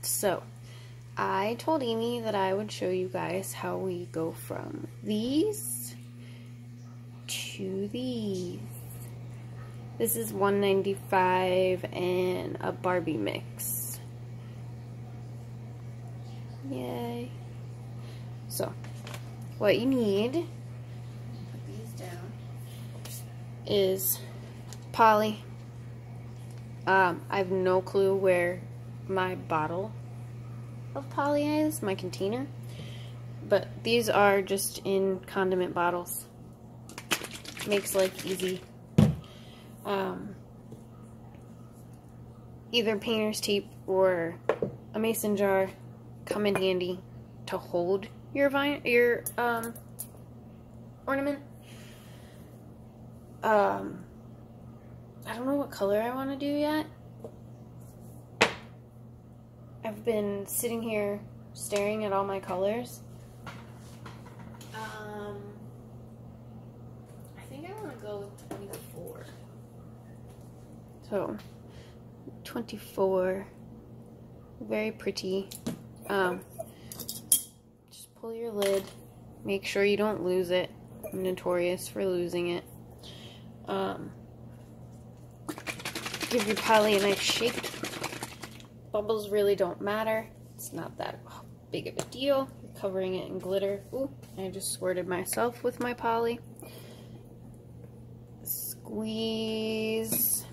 So, I told Amy that I would show you guys how we go from these to these. This is $1.95 and a Barbie mix. Yay. So, what you need, put these down, is poly. I have no clue where my bottle of poly is, my container, but these are just in condiment bottles. Makes life easy. Either painter's tape or a mason jar come in handy to hold your ornament. I don't know what color I want to do yet. I've been sitting here staring at all my colors. I think I want to go with 24. So, 24, very pretty. Just pull your lid. Make sure you don't lose it. I'm notorious for losing it. Give your poly a nice shake. Bubbles really don't matter. It's not that big of a deal. You're covering it in glitter. Ooh, I just squirted myself with my poly. Squeeze.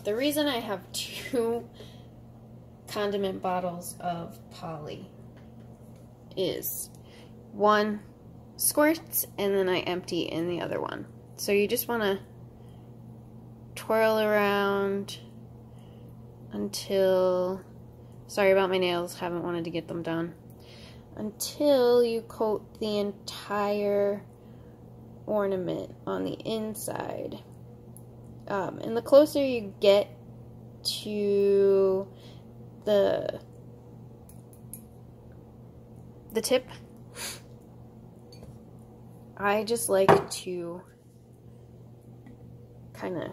The reason I have 2 condiment bottles of poly is 1 squirts and then I empty in the other one. So you just want to twirl around until, sorry about my nails, haven't wanted to get them done, until you coat the entire ornament on the inside. And the closer you get to the tip, I just like to kind of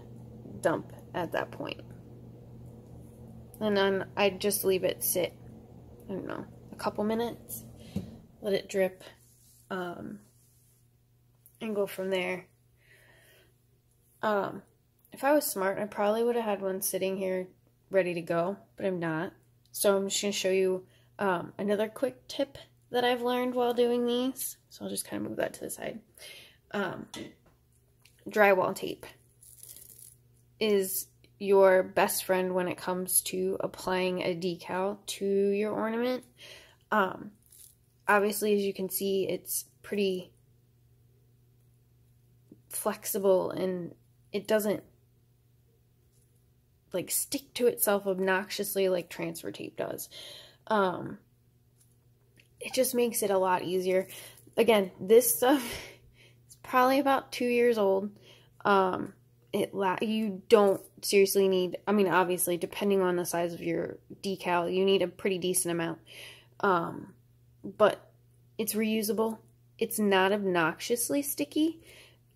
dump at that point. And then I just leave it sit, I don't know, a couple minutes, let it drip, and go from there. If I was smart, I probably would have had one sitting here ready to go, but I'm not. So I'm just going to show you another quick tip that I've learned while doing these. So I'll just kind of move that to the side. Drywall tape is your best friend when it comes to applying a decal to your ornament. Obviously, as you can see, it's pretty flexible and it doesn't like stick to itself obnoxiously like transfer tape does. It just makes it a lot easier. Again, this stuff is probably about 2 years old. You don't seriously need, I mean, obviously, depending on the size of your decal, you need a pretty decent amount. But it's reusable. It's not obnoxiously sticky.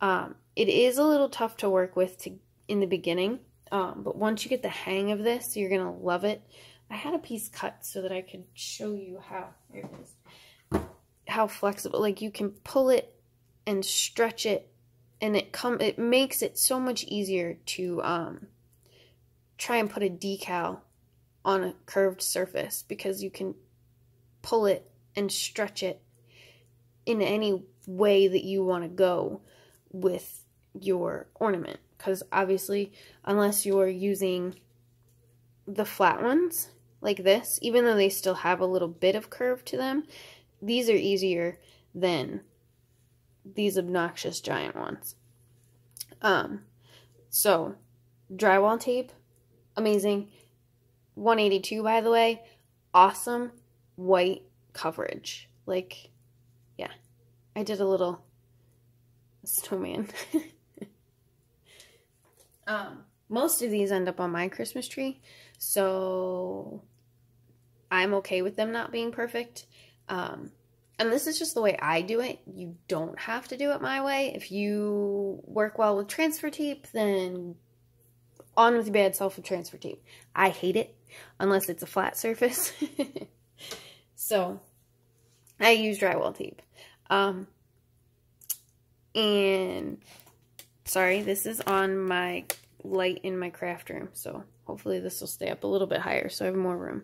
It is a little tough to work with in the beginning. But once you get the hang of this, you're going to love it. I had a piece cut so that I could show you how, here it is, how flexible, like you can pull it and stretch it, and it makes it so much easier to try and put a decal on a curved surface, because you can pull it and stretch it in any way that you want to go with your ornament. Because obviously, unless you're using the flat ones like this, even though they still have a little bit of curve to them, these are easier than these obnoxious giant ones. So drywall tape, amazing. 182, by the way, awesome white coverage. Like, yeah, I did a little snowman. Most of these end up on my Christmas tree, so I'm okay with them not being perfect. And this is just the way I do it. You don't have to do it my way. If you work well with transfer tape, then on with bad self-transfer tape. I hate it unless it's a flat surface. So I use drywall tape. And sorry, this is on my light in my craft room, so hopefully this will stay up a little bit higher so I have more room.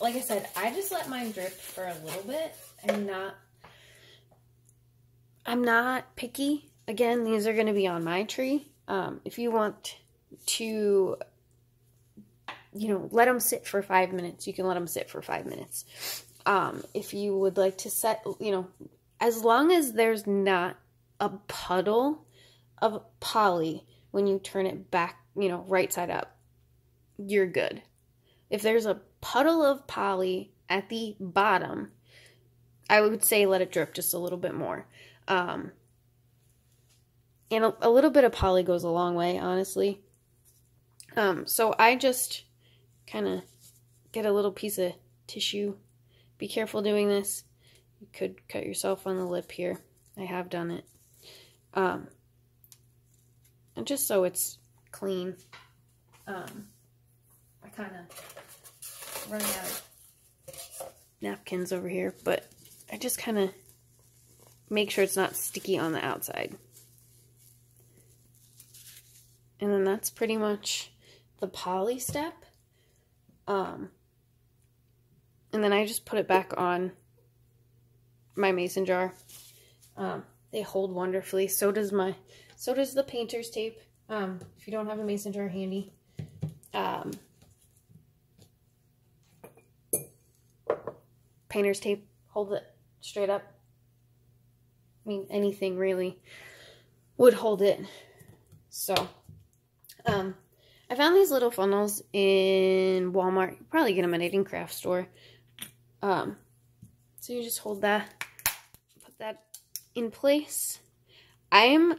Like I said, I just let mine drip for a little bit. I'm not picky. Again, these are going to be on my tree. If you want to, you know, let them sit for 5 minutes, you can let them sit for 5 minutes. If you would like to set, you know, as long as there's not a puddle of poly when you turn it back, you know, right side up, you're good. If there's a puddle of poly at the bottom, I would say let it drip just a little bit more. And a little bit of poly goes a long way, honestly. So I just kind of get a little piece of tissue. Be careful doing this. You could cut yourself on the lip here. I have done it. And just so it's clean. I kind of running out of napkins over here, but I just kind of make sure it's not sticky on the outside. And then that's pretty much the poly step. And then I just put it back on my mason jar. They hold wonderfully. So does the painter's tape. If you don't have a mason jar handy. Painter's tape holds it straight up. I mean, anything really would hold it. So, I found these little funnels in Walmart. You probably get them at any craft store. So you just hold that, put that in place. I'm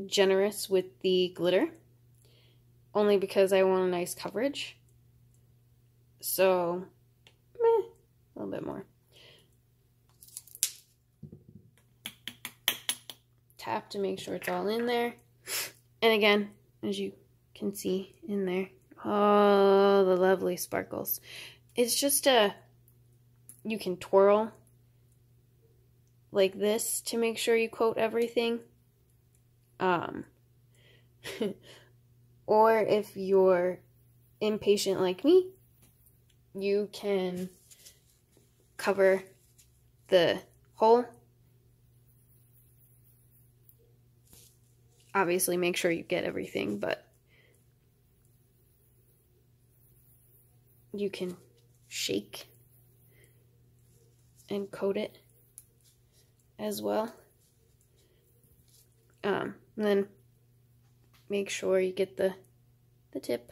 generous with the glitter, only because I want a nice coverage. So, a little bit more. Tap to make sure it's all in there. And again, as you can see in there, oh, the lovely sparkles. It's just you can twirl like this to make sure you coat everything. Or if you're impatient like me, you can cover the hole. Obviously, make sure you get everything, but you can shake and coat it as well. And then make sure you get the tip.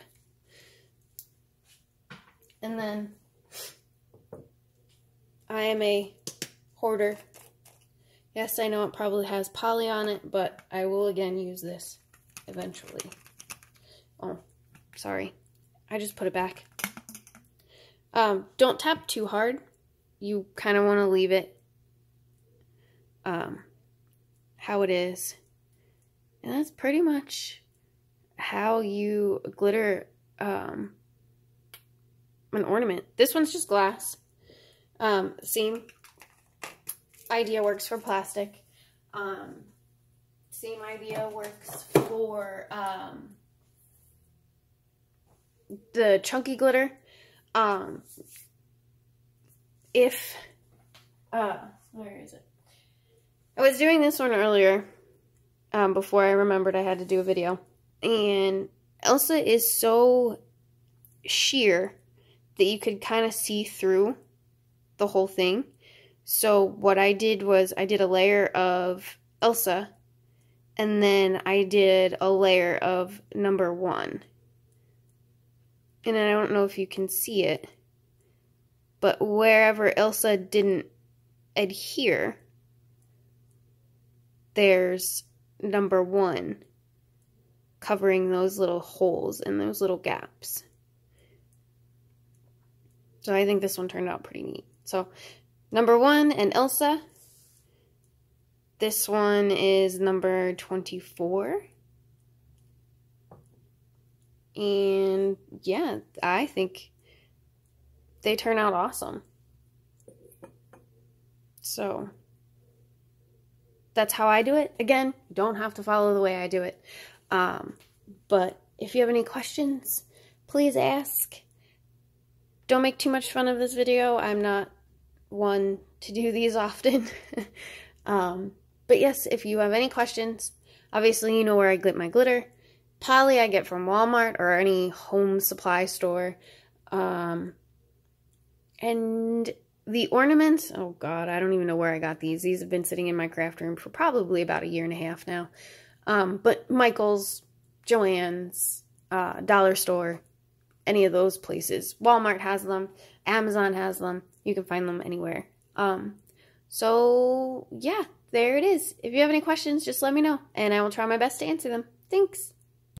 And then I am a hoarder. Yes, I know it probably has poly on it, but I will again use this eventually. Oh, sorry. I just put it back. Don't tap too hard. You kind of want to leave it how it is. And that's pretty much how you glitter an ornament. This one's just glass. Same idea works for plastic. Same idea works for the chunky glitter. Where is it? I was doing this one earlier, before I remembered I had to do a video. And Elsa is so sheer that you could kind of see through the whole thing. So what I did was I did a layer of Elsa, and then I did a layer of number 1. And I don't know if you can see it, but wherever Elsa didn't adhere, there's number 1 covering those little holes and those little gaps. So I think this one turned out pretty neat. So number 1 and Elsa, This one is number 24. And yeah, I think they turn out awesome. So that's how I do it. Again, you don't have to follow the way I do it. But if you have any questions, please ask. Don't make too much fun of this video. I'm not one to do these often. But yes, if you have any questions, obviously you know where I get my glitter. Poly I get from Walmart or any home supply store. And the ornaments, oh god, I don't even know where I got these. These have been sitting in my craft room for probably about 1.5 years now. But Michael's, Joann's, Dollar Store, any of those places. Walmart has them. Amazon has them. You can find them anywhere. So yeah, there it is. If you have any questions, just let me know, and I will try my best to answer them. Thanks.